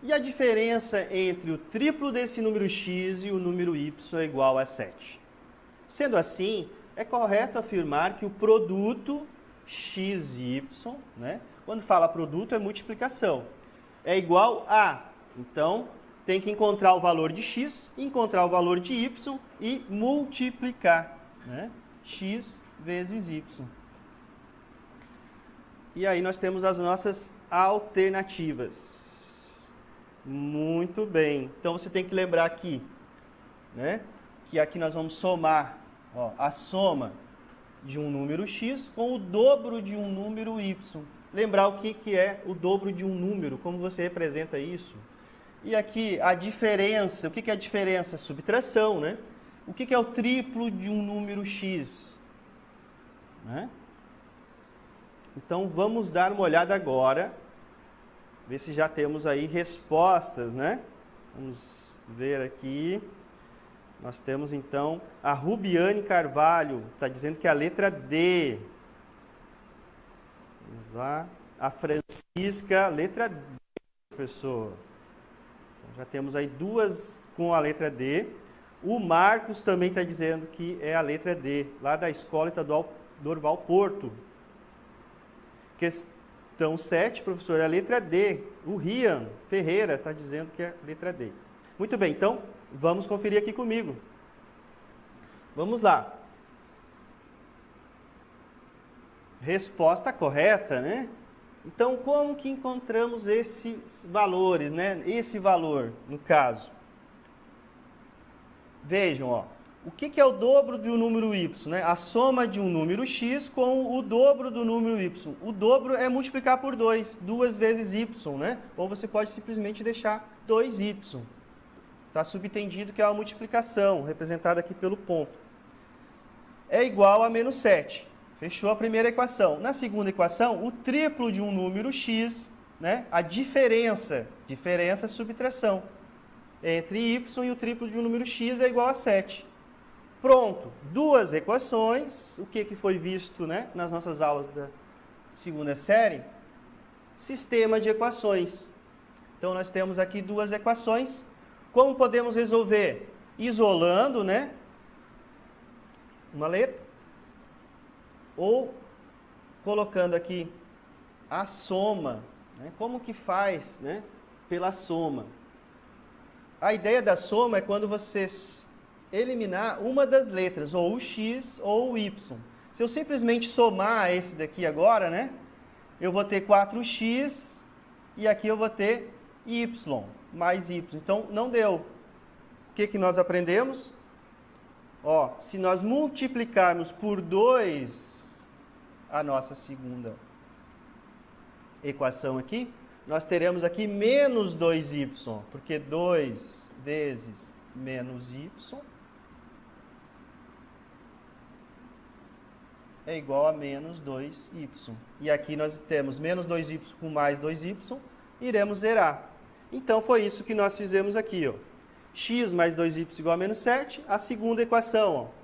E a diferença entre o triplo desse número x e o número y é igual a 7. Sendo assim, é correto afirmar que o produto x e y, né? Quando fala produto é multiplicação, é igual a, então tem que encontrar o valor de x, encontrar o valor de y e multiplicar, né? X vezes y. E aí nós temos as nossas alternativas. Muito bem, então você tem que lembrar aqui, né, que aqui nós vamos somar, ó, a soma de um número x com o dobro de um número y. Lembrar o que é o dobro de um número, como você representa isso? E aqui a diferença, o que é a diferença? Subtração, né? O que é o triplo de um número x? Né? Então, vamos dar uma olhada agora, ver se já temos aí respostas, né? Vamos ver aqui. Nós temos, então, a Rubiane Carvalho, está dizendo que é a letra D. Vamos lá. A Francisca, letra D, professor. Então, já temos aí duas com a letra D. O Marcos também está dizendo que é a letra D, lá da Escola Estadual Dorval Porto. Questão 7, professor, é a letra D. O Rian Ferreira está dizendo que é a letra D. Muito bem, então, vamos conferir aqui comigo. Vamos lá. Resposta correta, né? Então, como que encontramos esses valores, né? Esse valor, no caso. Vejam, ó. O que é o dobro de um número y, né? A soma de um número x com o dobro do número y. O dobro é multiplicar por 2, 2 vezes y, né? Ou você pode simplesmente deixar 2y. Está subentendido que é uma multiplicação, representada aqui pelo ponto. É igual a menos 7. Fechou a primeira equação. Na segunda equação, o triplo de um número x, né? A diferença subtração, entre y e o triplo de um número x é igual a 7. Pronto, duas equações. O que foi visto, né, nas nossas aulas da segunda série? Sistema de equações. Então, nós temos aqui duas equações. Como podemos resolver? Isolando, né, uma letra, ou colocando aqui a soma, né? Como que faz, né, pela soma? A ideia da soma é quando você eliminar uma das letras, ou o x ou o y. Se eu simplesmente somar esse daqui agora, né, eu vou ter 4x e aqui eu vou ter y mais y. Então, não deu. O que nós aprendemos? Ó, se nós multiplicarmos por 2 a nossa segunda equação aqui, nós teremos aqui menos 2y, porque 2 vezes menos y é igual a menos 2y. E aqui nós temos menos 2y com mais 2y, iremos zerar. Então, foi isso que nós fizemos aqui, ó. X mais 2y igual a menos 7, a segunda equação, ó.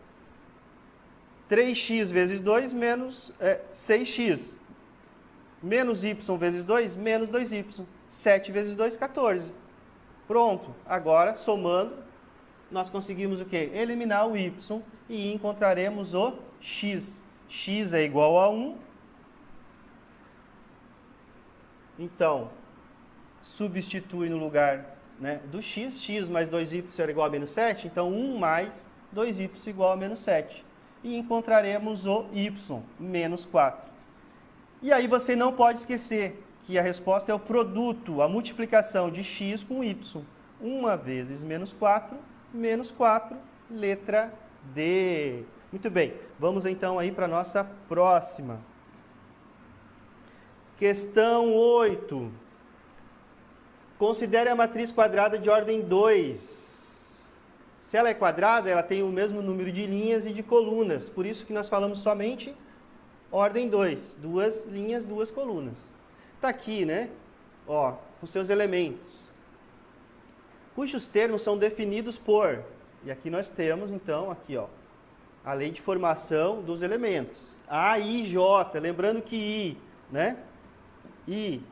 3x vezes 2 menos 6x. Menos y vezes 2, menos 2y. 7 vezes 2, 14. Pronto. Agora, somando, nós conseguimos o quê? Eliminar o y e encontraremos o x. X é igual a 1. Então, substitui no lugar, né, do x. X mais 2y será igual a menos 7. Então, 1 mais 2y igual a menos 7. E encontraremos o y, menos 4. E aí você não pode esquecer que a resposta é o produto, a multiplicação de x com y. 1 vezes menos 4, letra D. Muito bem, vamos então aí para a nossa próxima. Questão 8. Considere a matriz quadrada de ordem 2. Se ela é quadrada, ela tem o mesmo número de linhas e de colunas. Por isso que nós falamos somente ordem 2. 2 linhas, 2 colunas. Está aqui, né? Ó, os seus elementos, cujos termos são definidos por... E aqui nós temos, então, aqui, ó, a lei de formação dos elementos. A, I, J. Lembrando que I, né? I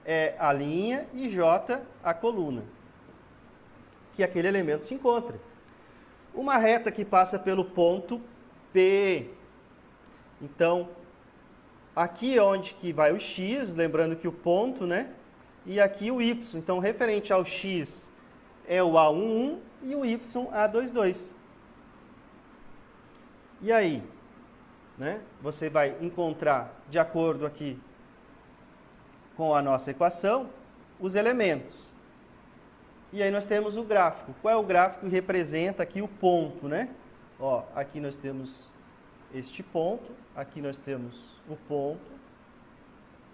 é a linha e J a coluna que aquele elemento se encontra. Uma reta que passa pelo ponto P. Então, aqui é onde que vai o x, lembrando que o ponto, né? E aqui o y. Então, referente ao x é o A11 e o y A22. E aí, né? Você vai encontrar, de acordo aqui com a nossa equação, os elementos. E aí nós temos o gráfico. Qual é o gráfico que representa aqui o ponto, né? Ó, aqui nós temos este ponto, aqui nós temos o ponto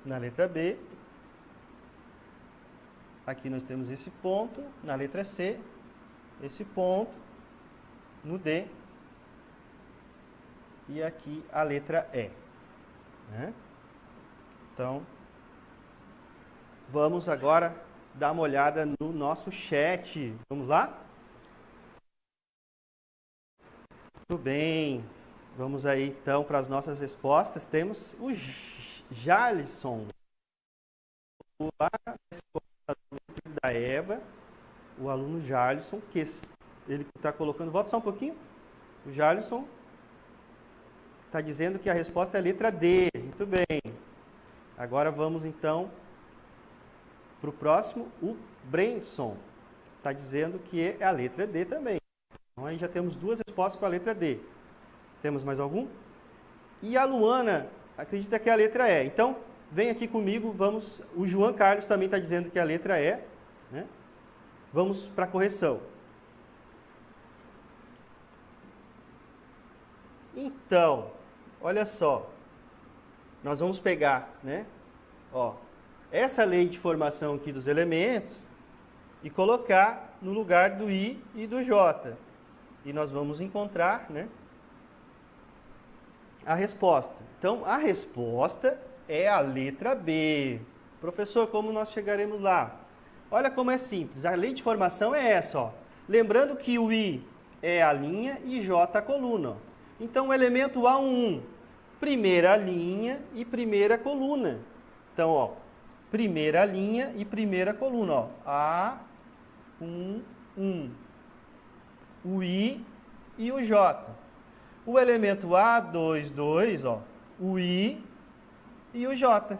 na letra B. aqui nós temos esse ponto na letra C, esse ponto no D e aqui a letra E, né? Então, vamos agora dar uma olhada no nosso chat. Vamos lá? Tudo bem. Vamos aí então para as nossas respostas. Temos o Jalisson, lá da Eva, o aluno Jalisson, que ele está colocando. Volta só um pouquinho. O Jalisson está dizendo que a resposta é a letra D. Muito bem. Agora vamos então para o próximo. O Brandson está dizendo que é a letra D também. Então aí já temos duas respostas com a letra D. Temos mais algum? E a Luana acredita que é a letra E. Então, vem aqui comigo, vamos... O João Carlos também está dizendo que é a letra E, né? Vamos para a correção. Então, olha só. Nós vamos pegar, né? Ó, essa lei de formação aqui dos elementos e colocar no lugar do I e do J. E nós vamos encontrar, né, a resposta. Então, a resposta é a letra B. Professor, como nós chegaremos lá? Olha como é simples. A lei de formação é essa, ó. Lembrando que o I é a linha e J a coluna. Ó. Então, o elemento A1, primeira linha e primeira coluna. Então, ó, primeira linha e primeira coluna, ó. A1, 1. O I e o J. O elemento A2, 2, ó, o I e o J.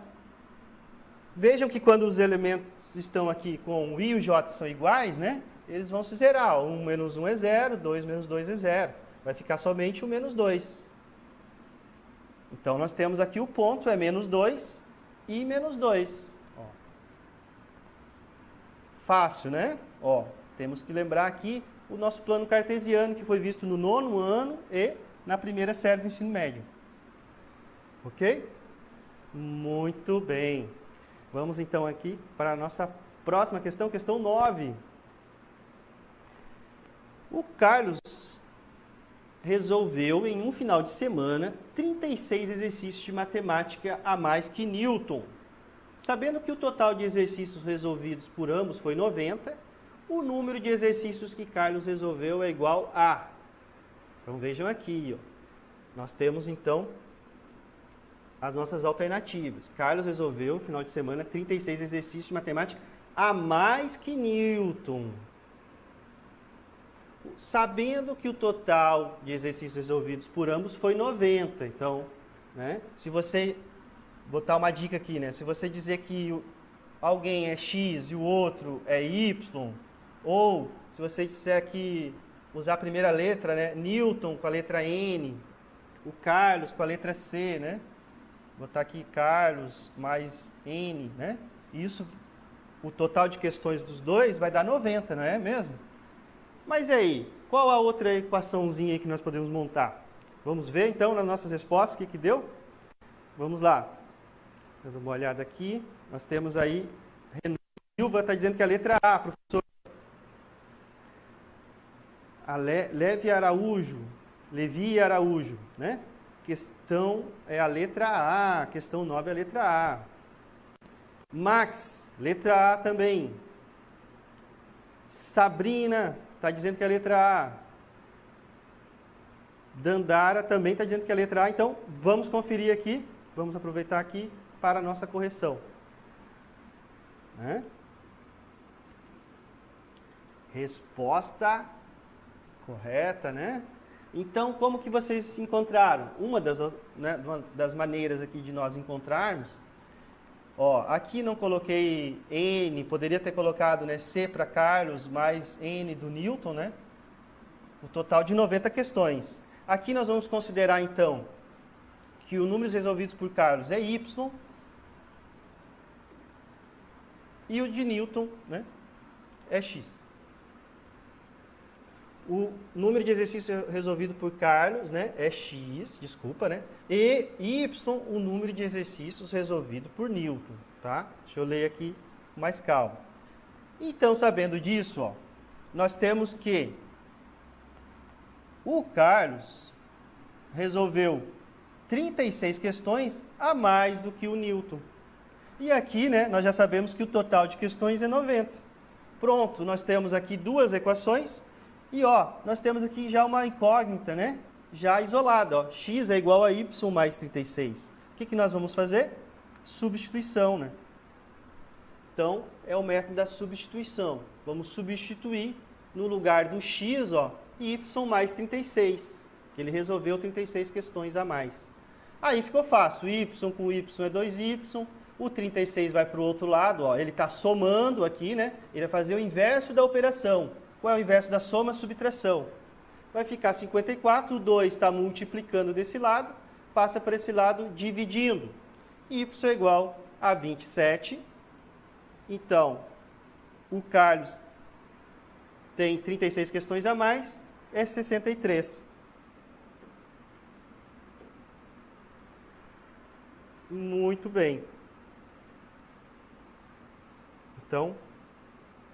Vejam que quando os elementos estão aqui com o I e o J são iguais, né? Eles vão se zerar. 1 menos 1 é 0, 2 menos 2 é 0. Vai ficar somente o menos 2. Então, nós temos aqui o ponto, é menos 2 e menos 2. Ó. Fácil, né? Ó, temos que lembrar aqui o nosso plano cartesiano, que foi visto no 9º ano e na primeira série do ensino médio. Ok? Muito bem. Vamos então aqui para a nossa próxima questão, questão 9. O Carlos resolveu em um final de semana 36 exercícios de matemática a mais que Newton. Sabendo que o total de exercícios resolvidos por ambos foi 90, o número de exercícios que Carlos resolveu é igual a... Então vejam aqui, ó. Nós temos então as nossas alternativas. Carlos resolveu no final de semana 36 exercícios de matemática a mais que Newton. Sabendo que o total de exercícios resolvidos por ambos foi 90. Então, né, se você botar uma dica aqui, né, se você dizer que alguém é X e o outro é Y, ou se você disser que usar a primeira letra, né, Newton com a letra N, o Carlos com a letra C, né, botar aqui Carlos mais N, né, isso, o total de questões dos dois vai dar 90, não é mesmo? Mas aí, qual a outra equaçãozinha aí que nós podemos montar? Vamos ver então nas nossas respostas o que deu? Vamos lá. Dando uma olhada aqui. Nós temos aí, Renan Silva está dizendo que é a letra A, professor. A Levi Araújo, né? Questão é a letra A, questão 9 é a letra A. Max, letra A também. Sabrina está dizendo que é a letra A. Dandara também está dizendo que é a letra A. Então, vamos conferir aqui, vamos aproveitar aqui para a nossa correção. Né? Resposta correta, né? Então, como que vocês se encontraram? Uma das maneiras aqui de nós encontrarmos, ó, aqui não coloquei N, poderia ter colocado, né, C para Carlos mais N do Newton, né? O total de 90 questões. Aqui nós vamos considerar, então, que o número resolvidos por Carlos é Y e o de Newton, né, é X. O número de exercícios resolvido por Carlos, né, é X, desculpa, né? E Y, o número de exercícios resolvido por Newton, tá? Deixa eu ler aqui com mais calma. Então, sabendo disso, ó, nós temos que o Carlos resolveu 36 questões a mais do que o Newton. E aqui, né, nós já sabemos que o total de questões é 90. Pronto, nós temos aqui duas equações e, ó, nós temos aqui já uma incógnita, né, já isolada, ó, x é igual a y mais 36. O que nós vamos fazer? Substituição, né? Então, é o método da substituição. Vamos substituir no lugar do x, ó, y mais 36, que ele resolveu 36 questões a mais. Aí ficou fácil, y com y é 2y, o 36 vai para o outro lado, ó, ele está somando aqui, né? Ele vai fazer o inverso da operação. Qual é o inverso da soma? Subtração. Vai ficar 54, o 2 está multiplicando desse lado, passa para esse lado dividindo. Y é igual a 27. Então, o Carlos tem 36 questões a mais, é 63. Muito bem. Então,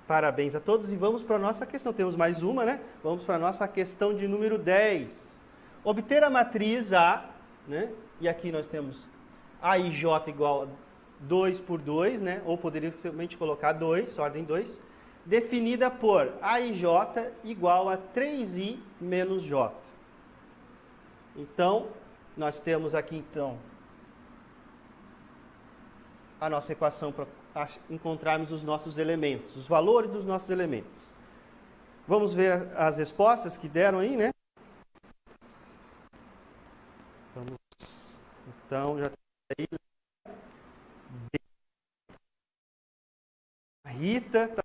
parabéns a todos e vamos para a nossa questão. Temos mais uma, né? Vamos para a nossa questão de número 10. Obter a matriz A, né? E aqui nós temos A e J igual a 2 por 2, né? Ou poderia simplesmente colocar 2, ordem 2, definida por A e J igual a 3i menos J. Então, nós temos aqui, então, a nossa equação para encontrarmos os nossos elementos, os valores dos nossos elementos. Vamos ver as respostas que deram aí, né? Vamos, então, já tem aí. A Rita tá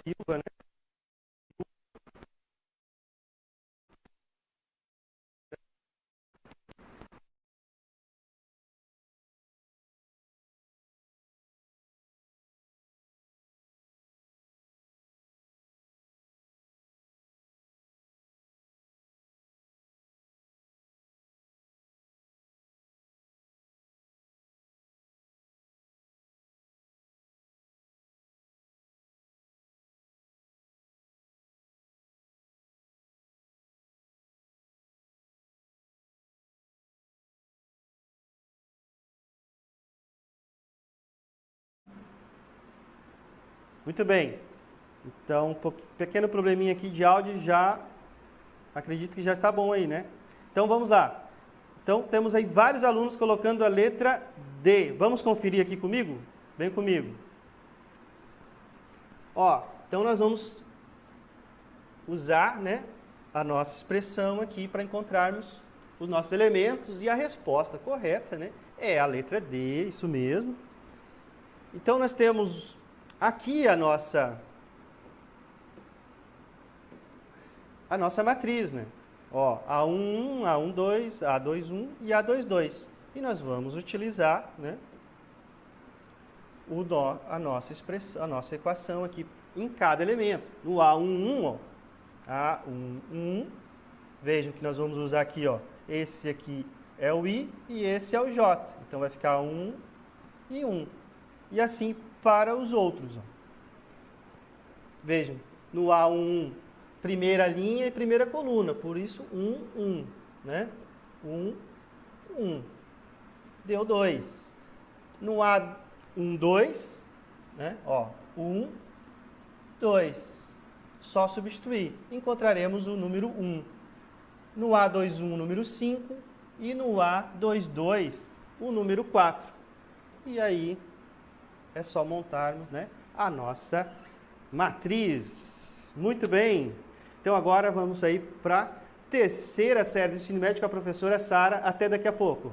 Silva, né? Muito bem. Então, um pequeno probleminha aqui de áudio, já acredito que já está bom aí, né? Então, vamos lá. Então, temos aí vários alunos colocando a letra D. Vamos conferir aqui comigo? Vem comigo. Ó, então nós vamos usar, né, a nossa expressão aqui para encontrarmos os nossos elementos e a resposta correta, né, é a letra D, isso mesmo. Então, nós temos aqui a nossa matriz, né? Ó, A11, A12, A21 e A22. E nós vamos utilizar, né, a nossa expressão, a nossa equação aqui em cada elemento. No A11, ó, A11, vejam que nós vamos usar aqui, ó, esse aqui é o I e esse é o J. Então vai ficar 1 e 1. E assim para os outros, ó. Vejam, no A11, primeira linha e primeira coluna, por isso 1, 1, né? 1, 1. Deu 2. No A1, 2, né? Ó, 1, 2. Só substituir. Encontraremos o número 1. No A21, o número 5. E no A22, o número 4. E aí, é só montarmos, né, a nossa matriz. Muito bem. Então, agora vamos aí para a terceira série do ensino médio com a professora Sara. Até daqui a pouco.